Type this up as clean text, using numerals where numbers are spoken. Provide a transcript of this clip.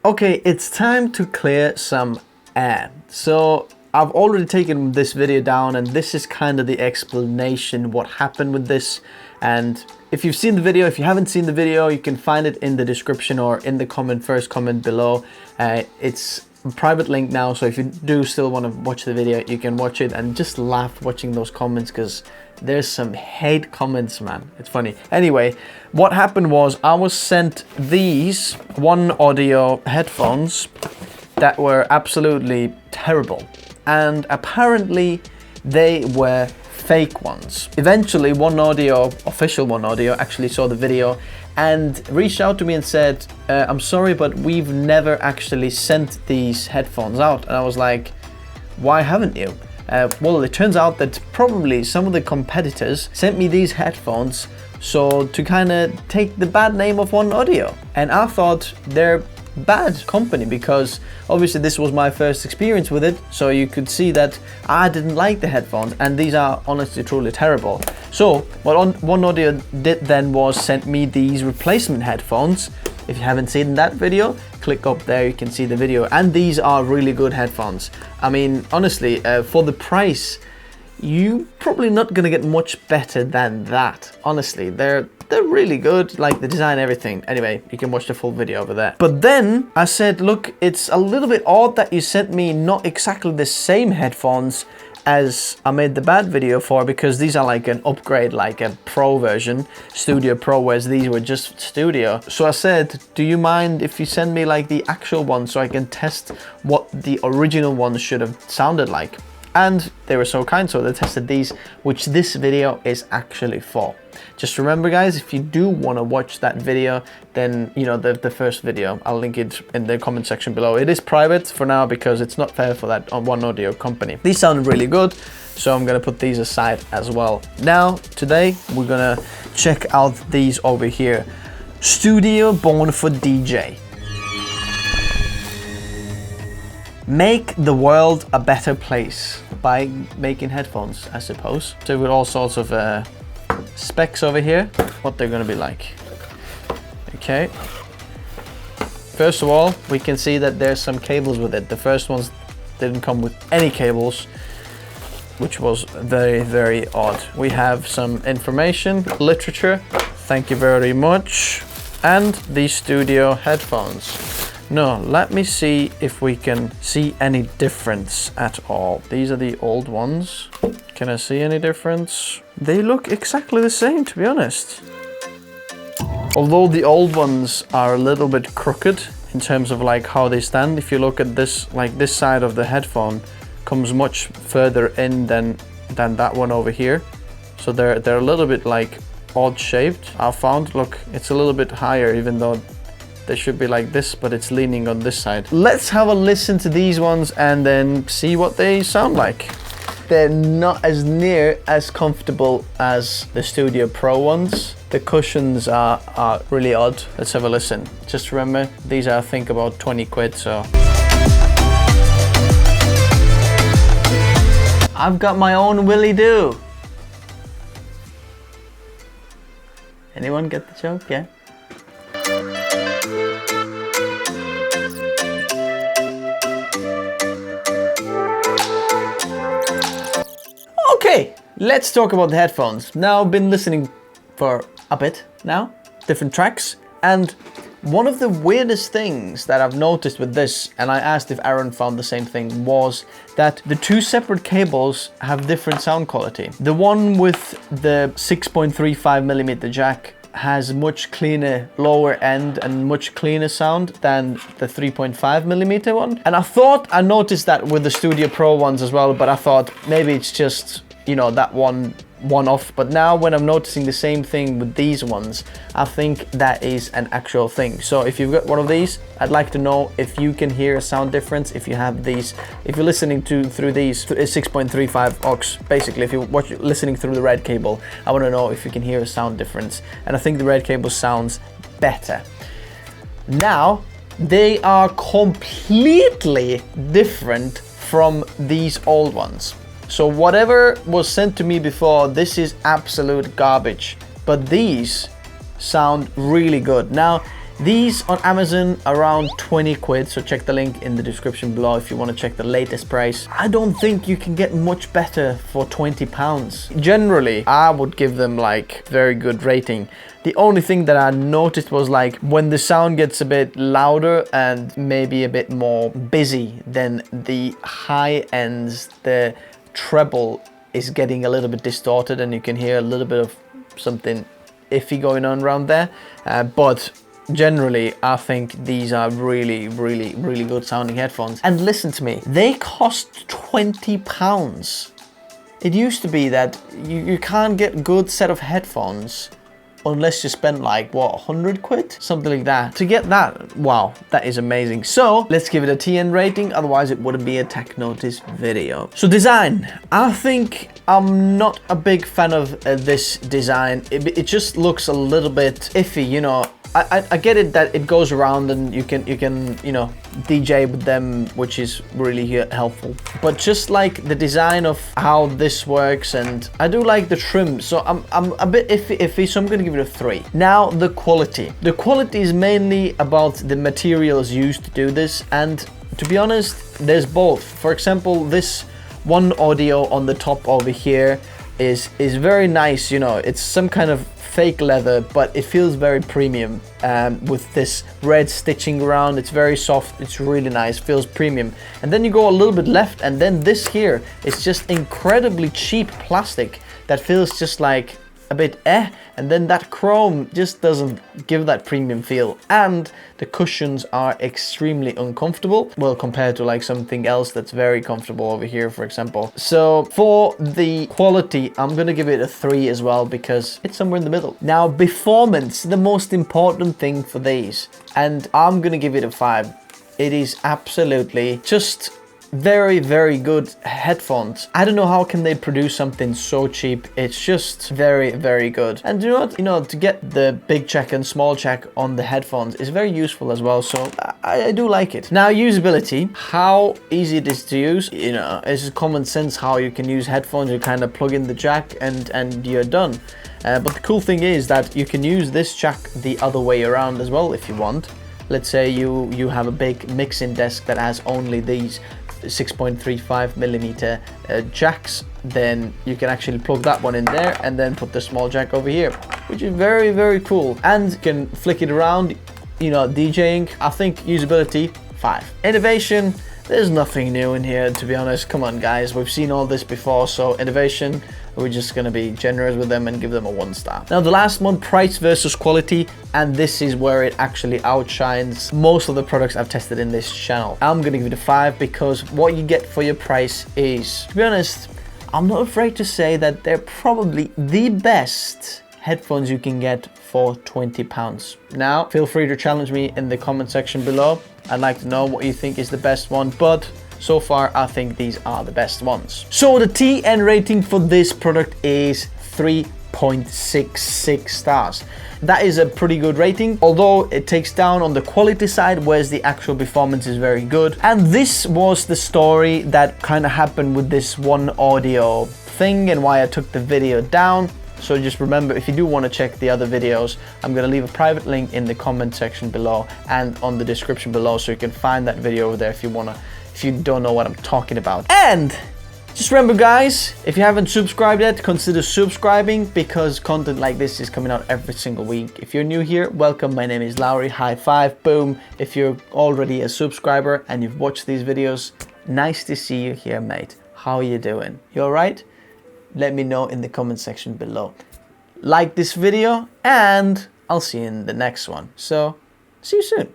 Okay, it's time to clear some air. So I've already taken this video down, and this is kind of the explanation what happened with this. And if you've seen the video, if you haven't seen the video, you can find it in the description or in the first comment below. It's a private link now, so if you do still want to watch the video, you can watch it and just laugh watching those comments, because there's some hate comments, man. It's funny. Anyway, what happened was I was sent these OneAudio headphones that were absolutely terrible, and apparently they were fake ones. Eventually OneAudio, official OneAudio, actually saw the video and reached out to me and said, I'm sorry, but we've never actually sent these headphones out. And I was like, why haven't you? Well, it turns out that probably some of the competitors sent me these headphones so to kind of take the bad name of OneAudio. And I thought they're bad company, because obviously this was my first experience with it, so you could see that I didn't like the headphones, and these are honestly truly terrible. So what OneAudio did then was sent me these replacement headphones. If you haven't seen that video, click up there, you can see the video, and these are really good headphones. I mean, honestly, for the price, you probably not gonna get much better than that. Honestly, they're really good, like the design, everything. Anyway, you can watch the full video over there. But then I said, look, it's a little bit odd that you sent me not exactly the same headphones as I made the bad video for, because these are like an upgrade, like a pro version, Studio Pro, whereas these were just Studio. So I said, do you mind if you send me like the actual one so I can test what the original ones should have sounded like? And they were so kind, so they tested these, which this video is actually for. Just remember, guys, if you do want to watch that video, then, you know, the first video, I'll link it in the comment section below. It is private for now because it's not fair for that OneAudio company. These sound really good, so I'm going to put these aside as well. Now, today, we're going to check out these over here. Studio Born for DJ. Make the world a better place by making headphones, I suppose. So with all sorts of specs over here, what they're gonna be like. Okay. First of all, we can see that there's some cables with it. The first ones didn't come with any cables, which was very, very odd. We have some information, literature, thank you very much, and the Studio headphones. No, let me see if we can see any difference at all. These are the old ones. Can I see any difference? They look exactly the same, to be honest. Although the old ones are a little bit crooked in terms of like how they stand. If you look at this, like this side of the headphone comes much further in than that one over here. So they're a little bit like odd shaped. I found, look, it's a little bit higher, even though they should be like this, but it's leaning on this side. Let's have a listen to these ones and then see what they sound like. They're not as near as comfortable as the Studio Pro ones. The cushions are really odd. Let's have a listen. Just remember, these are I think about 20 quid, so. I've got my own Willy Do. Anyone get the joke? Yeah? Okay, let's talk about the headphones. Now, I've been listening for a bit now, different tracks, and one of the weirdest things that I've noticed with this, and I asked if Aaron found the same thing, was that the two separate cables have different sound quality. The one with the 6.35mm jack has much cleaner lower end and much cleaner sound than the 3.5mm one. And I thought I noticed that with the Studio Pro ones as well, but I thought maybe it's just, you know, that one-off. But now when I'm noticing the same thing with these ones, I think that is an actual thing. So if you've got one of these, I'd like to know if you can hear a sound difference. If you have these, if you're listening through these 6.35 aux, basically if you're listening through the red cable, I want to know if you can hear a sound difference. And I think the red cable sounds better. Now, they are completely different from these old ones. So whatever was sent to me before, this is absolute garbage. But these sound really good. Now, These on Amazon around 20 quid, so check the link in the description below if you want to check the latest price. I don't think you can get much better for £20. Generally, I would give them like very good rating. The only thing that I noticed was like when the sound gets a bit louder and maybe a bit more busy, then the high ends, the treble is getting a little bit distorted and you can hear a little bit of something iffy going on around there. But generally, I think these are really, really, really good sounding headphones. And listen to me, they cost £20. It used to be that you can't get a good set of headphones unless you spend like, what, 100 quid? Something like that. To get that, wow, that is amazing. So let's give it a TN rating, otherwise it wouldn't be a Tech Notice video. So design, I think I'm not a big fan of this design. It just looks a little bit iffy, you know. I get it that it goes around and you can you know, DJ with them, which is really helpful. But just like the design of how this works, and I do like the trim, so I'm a bit iffy, so I'm gonna give it a 3. Now the quality. The quality is mainly about the materials used to do this, and to be honest, there's both. For example, this OneAudio on the top over here is very nice, you know, it's some kind of fake leather, but it feels very premium with this red stitching around. It's very soft, it's really nice, feels premium. And then you go a little bit left, and then this here is just incredibly cheap plastic that feels just like a bit and then that chrome just doesn't give that premium feel, and the cushions are extremely uncomfortable, well, compared to like something else that's very comfortable over here, for example. So for the quality, I'm gonna give it a 3 as well, because it's somewhere in the middle. Now performance, the most important thing for these, and I'm gonna give it a 5. It is absolutely just very, very good headphones. I don't know how can they produce something so cheap. It's just very, very good. And you know what? You know, to get the big check and small check on the headphones is very useful as well. So I do like it. Now usability, how easy it is to use. You know, it's common sense how you can use headphones. You kind of plug in the jack and you're done. But the cool thing is that you can use this jack the other way around as well if you want. Let's say you have a big mixing desk that has only these 6.35mm jacks, then you can actually plug that one in there and then put the small jack over here, which is very, very cool. And you can flick it around, you know, DJing. I think usability, 5. Innovation, there's nothing new in here, to be honest. Come on guys, we've seen all this before. So innovation, we're just gonna be generous with them and give them a 1 star. Now the last one, price versus quality, and this is where it actually outshines most of the products I've tested in this channel. I'm gonna give it a 5 because what you get for your price is, to be honest, I'm not afraid to say that they're probably the best headphones you can get for £20. Now feel free to challenge me in the comment section below. I'd like to know what you think is the best one, but so far I think these are the best ones. So the TN rating for this product is 3.66 stars. That is a pretty good rating, although it takes down on the quality side, whereas the actual performance is very good. And this was the story that kind of happened with this OneAudio thing and why I took the video down. So just remember, if you do want to check the other videos, I'm going to leave a private link in the comment section below and on the description below, so you can find that video over there if you don't know what I'm talking about. And just remember guys, if you haven't subscribed yet, consider subscribing, because content like this is coming out every single week. If you're new here, welcome. My name is Lauri. High five, boom. If you're already a subscriber and you've watched these videos, nice to see you here, mate. How are you doing? You all right? Let me know in the comment section below. Like this video, and I'll see you in the next one. So, see you soon.